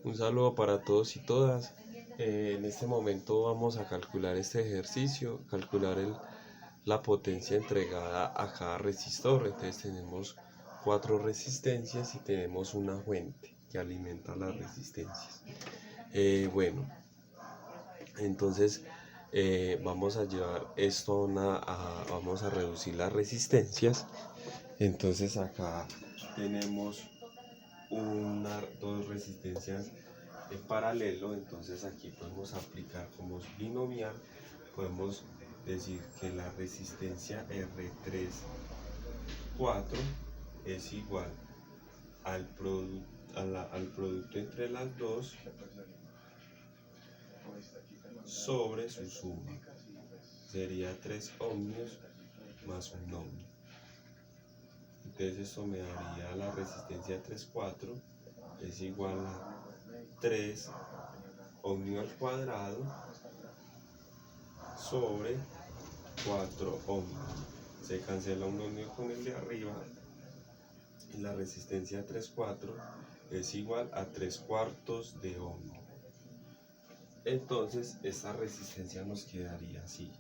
Un saludo para todos y todas. En este momento vamos a calcular este ejercicio, la potencia entregada a cada resistor. Entonces tenemos 4 resistencias y tenemos una fuente que alimenta las resistencias. Bueno, entonces vamos a llevar esto vamos a reducir las resistencias. Entonces acá tenemos dos resistencias en paralelo, entonces aquí podemos aplicar como binomial, podemos decir que la resistencia R3 4 es igual al producto entre las dos sobre su suma, sería 3 ohmios más 1 ohmio. Entonces esto me daría la resistencia 3,4 es igual a 3 ohmio al cuadrado sobre 4 ohmios. Se cancela un ohmio con el de arriba y la resistencia 3,4 es igual a 3/4 de ohmio. Entonces esta resistencia nos quedaría así.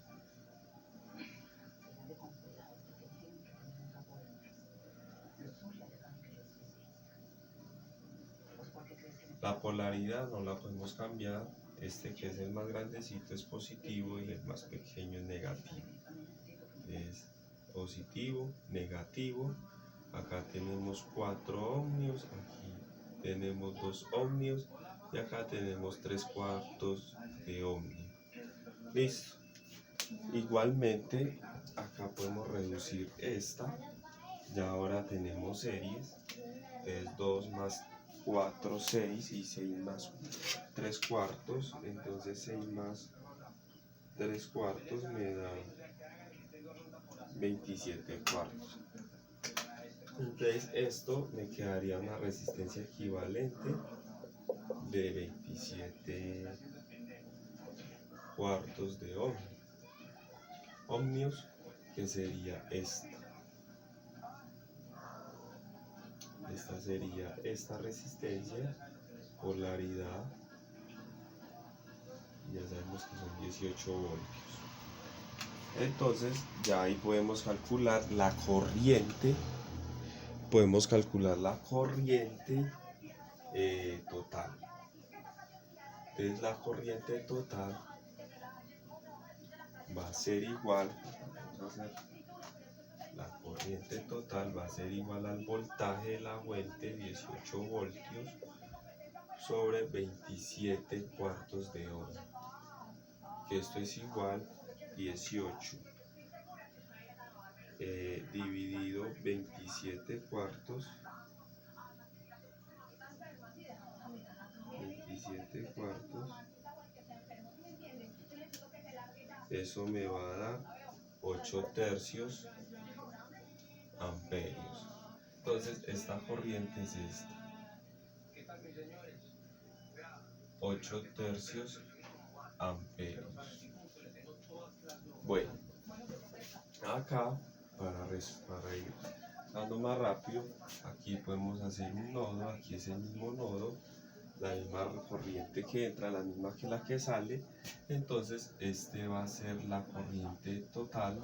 La polaridad no la podemos cambiar, este que es el más grandecito es positivo y el más pequeño es negativo. Es positivo, negativo, acá tenemos 4 ohmios, aquí tenemos 2 ohmios y acá tenemos 3/4 de ohmio. Listo. Igualmente acá podemos reducir esta, ya ahora tenemos series, es 2 más 4, 6 y 6 más 3/4, entonces 6 más 3/4 me da 27/4. Entonces esto me quedaría una resistencia equivalente de 27/4 de ohmios, que sería esta. Esta sería esta resistencia, polaridad, ya sabemos que son 18 voltios. Entonces ya ahí podemos calcular la corriente, total. Entonces la corriente total va a ser igual, la corriente total va a ser igual al voltaje de la fuente, 18 voltios, sobre 27/4 de ohmio, que esto es igual 18 dividido 27/4, eso me va a dar 8 tercios amperios. Entonces esta corriente es esta, 8 tercios amperios. Bueno, acá para ir dando más rápido, aquí podemos hacer un nodo, aquí es el mismo nodo, la misma corriente que entra, la misma que la que sale. Entonces este va a ser la corriente total,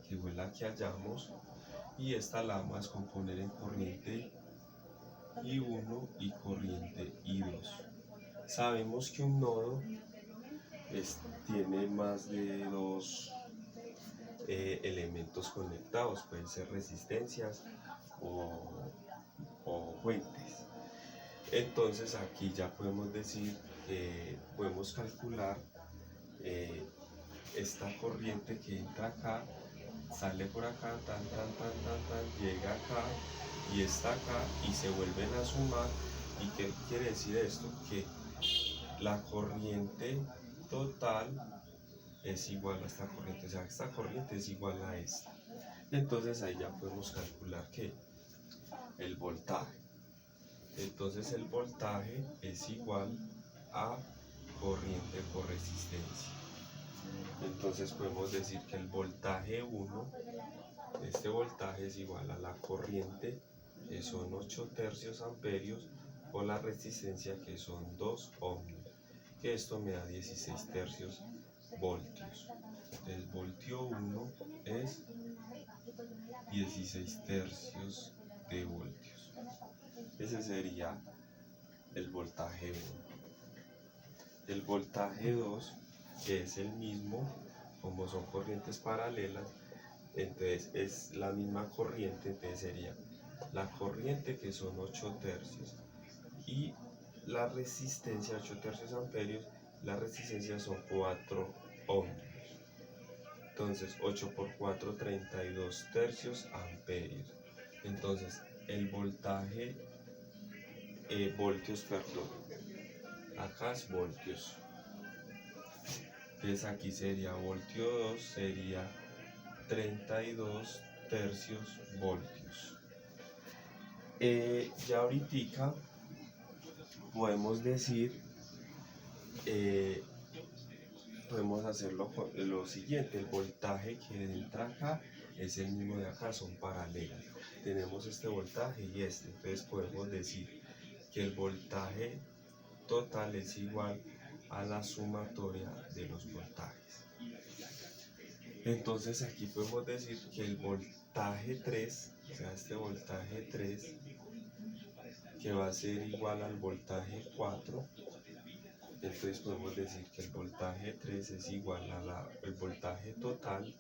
que fue la que hallamos, y esta la vamos a descomponer en corriente I1 y corriente I2. Sabemos que un nodo tiene más de dos elementos conectados, pueden ser resistencias o fuentes. Entonces aquí ya podemos decir, podemos calcular esta corriente que entra acá, sale por acá, llega acá y está acá y se vuelven a sumar. ¿Y qué quiere decir esto? Que la corriente total es igual a esta corriente, o sea, esta corriente es igual a esta. Entonces ahí ya podemos calcular que el voltaje. Entonces el voltaje es igual a corriente por resistencia. Entonces podemos decir que el voltaje 1, este voltaje es igual a la corriente, que son 8 tercios amperios, por la resistencia que son 2 ohmios, que esto me da 16 tercios voltios. Entonces voltio 1 es 16 tercios de voltios. Ese sería el voltaje 1. El voltaje 2, que es el mismo, como son corrientes paralelas, entonces es la misma corriente, entonces sería la corriente que son 8 tercios y la resistencia 8 tercios amperios, la resistencia son 4 ohmios. Entonces 8 por 4, 32 tercios amperios. Entonces el voltaje, voltios, perdón, acá es voltios. Entonces aquí sería voltio 2, sería 32 tercios voltios. Ya ahorita podemos decir, podemos hacer lo siguiente, el voltaje que entra acá es el mismo de acá, son paralelas. Tenemos este voltaje y este, entonces podemos decir que el voltaje total es igual a la sumatoria de los voltajes. Entonces aquí podemos decir que el voltaje 3, o sea, este voltaje 3, que va a ser igual al voltaje 4, entonces podemos decir que el voltaje 3 es igual a el voltaje total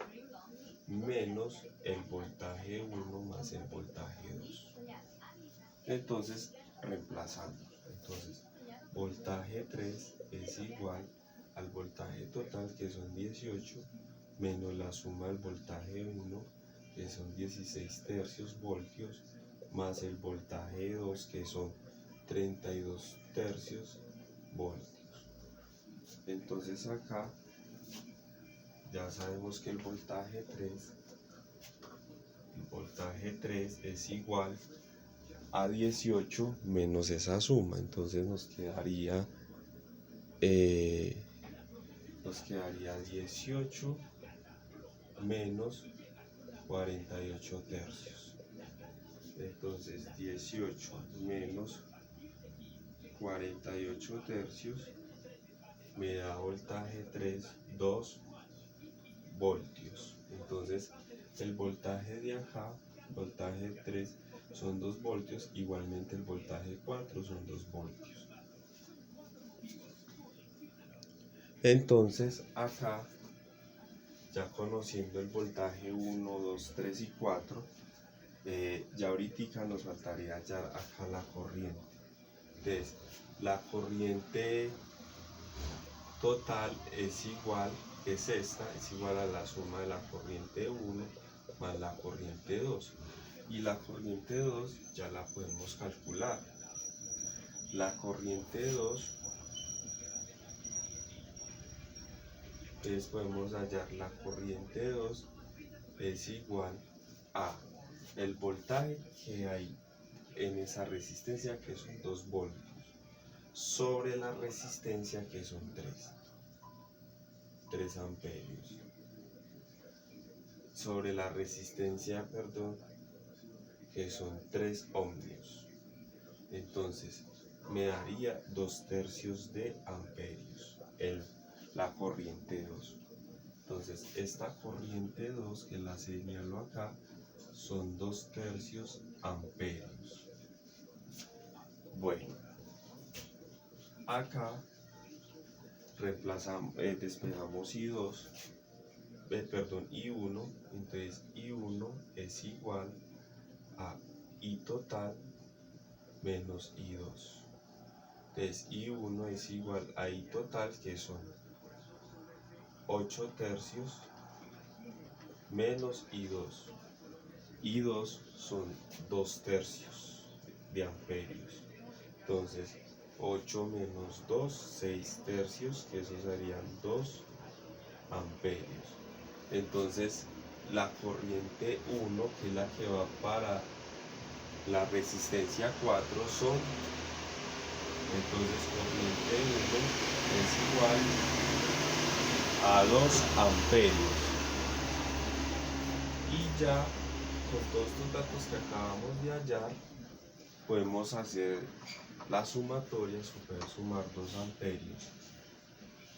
menos el voltaje 1 más el voltaje 2. Entonces reemplazamos. Entonces voltaje 3 es igual al voltaje total, que son 18, menos la suma del voltaje 1, que son 16 tercios voltios, más el voltaje 2, que son 32 tercios voltios. Entonces acá ya sabemos que el voltaje 3 es igual a 18 menos esa suma. Entonces nos quedaría 18 menos 48 tercios. Entonces 18 menos 48 tercios me da voltaje 3, 2 voltios. Entonces el voltaje de acá, voltaje 3, son 2 voltios, igualmente el voltaje 4 son 2 voltios. Entonces acá, ya conociendo el voltaje 1, 2, 3 y 4, ya ahorita nos faltaría hallar acá la corriente. Entonces la corriente total es igual, es igual a la suma de la corriente 1 más la corriente 2. Y la corriente 2 ya la podemos calcular. La corriente 2, entonces podemos hallar la corriente 2 es igual a el voltaje que hay en esa resistencia, que son 2 voltios, sobre la resistencia, que son 3 amperios, sobre la resistencia, perdón, que son 3 ohmios. Entonces me daría 2 tercios de amperios la corriente 2. Entonces esta corriente 2, que la señalo acá, son 2 tercios amperios. Bueno, acá reemplazamos, despejamos I2, I1, entonces I1 es igual a I total menos I2. Entonces I1 es igual a I total, que son 8 tercios menos I2. I2 son 2 tercios de amperios. Entonces 8 menos 2, 6 tercios, que eso serían 2 amperios. Entonces la corriente 1, que es la que va para la resistencia 4, son, entonces corriente 1 es igual a 2 amperios. Y ya con todos estos datos que acabamos de hallar, podemos hacer La sumatoria es poder sumar 2 amperios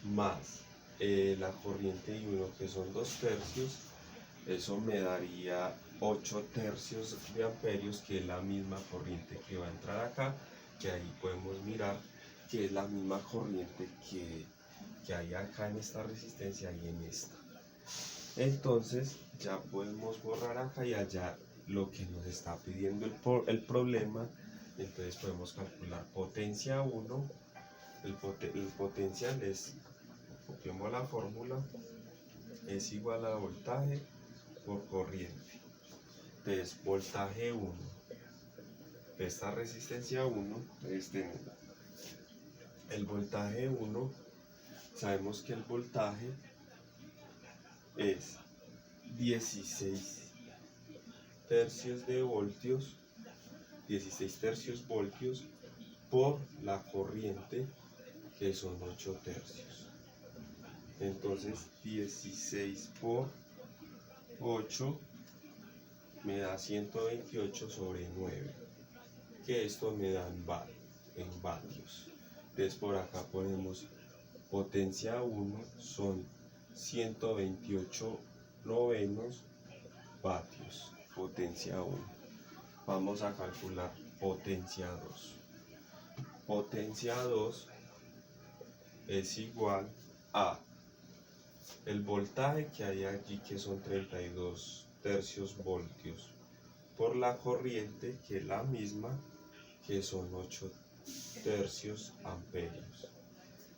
más la corriente de 1, que son 2 tercios. Eso me daría 8 tercios de amperios, que es la misma corriente que va a entrar acá, que ahí podemos mirar que es la misma corriente que hay acá en esta resistencia y en esta. Entonces ya podemos borrar acá y allá lo que nos está pidiendo el problema. Entonces podemos calcular potencia 1. El potencial es, copiamos la fórmula, es igual a voltaje por corriente. Entonces voltaje 1 de esta resistencia 1, el voltaje 1, sabemos que el voltaje es 16 tercios de voltios, 16 tercios voltios por la corriente, que son 8 tercios. Entonces 16 por 8 me da 128 sobre 9, que esto me da en vatios. Entonces por acá ponemos potencia 1 son 128 novenos vatios, potencia 1. Vamos a calcular potencia 2. Potencia 2 es igual a el voltaje que hay allí, que son 32 tercios voltios, por la corriente, que es la misma, que son 8 tercios amperios.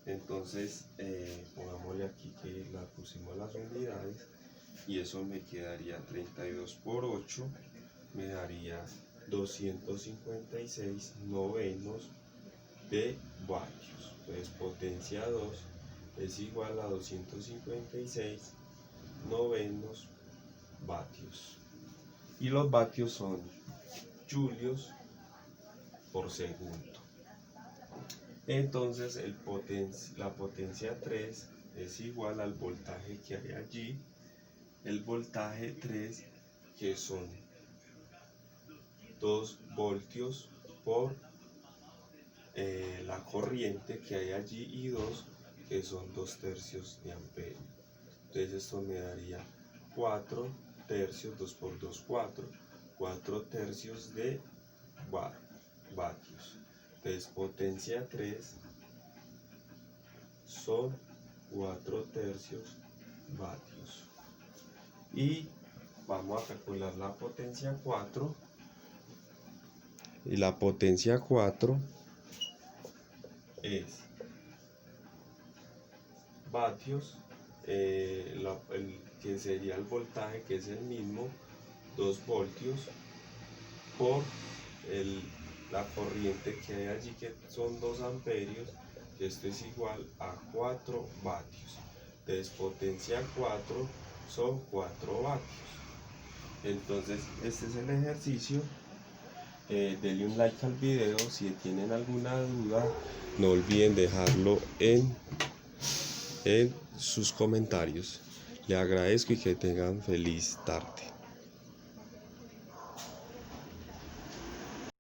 Entonces pongámosle aquí que la pusimos las unidades, y eso me quedaría 32 por 8, me daría 256 novenos de vatios. Entonces potencia 2 es igual a 256 novenos vatios, y los vatios son julios por segundo. Entonces la potencia 3 es igual al voltaje que hay allí, el voltaje 3, que son 2 voltios por la corriente que hay allí, y 2, que son 2 tercios de amperio. Entonces esto me daría 4 tercios, 2 por 2, 4 tercios de vatios. Entonces potencia 3 son 4 tercios vatios. Y vamos a calcular la potencia 4. Y la potencia 4 es vatios, que sería el voltaje, que es el mismo, 2 voltios, por la corriente que hay allí, que son 2 amperios, que esto es igual a 4 vatios. Entonces potencia 4 son 4 vatios. Entonces este es el ejercicio. Denle un like al video. Si tienen alguna duda, no olviden dejarlo en sus comentarios. Le agradezco y que tengan feliz tarde.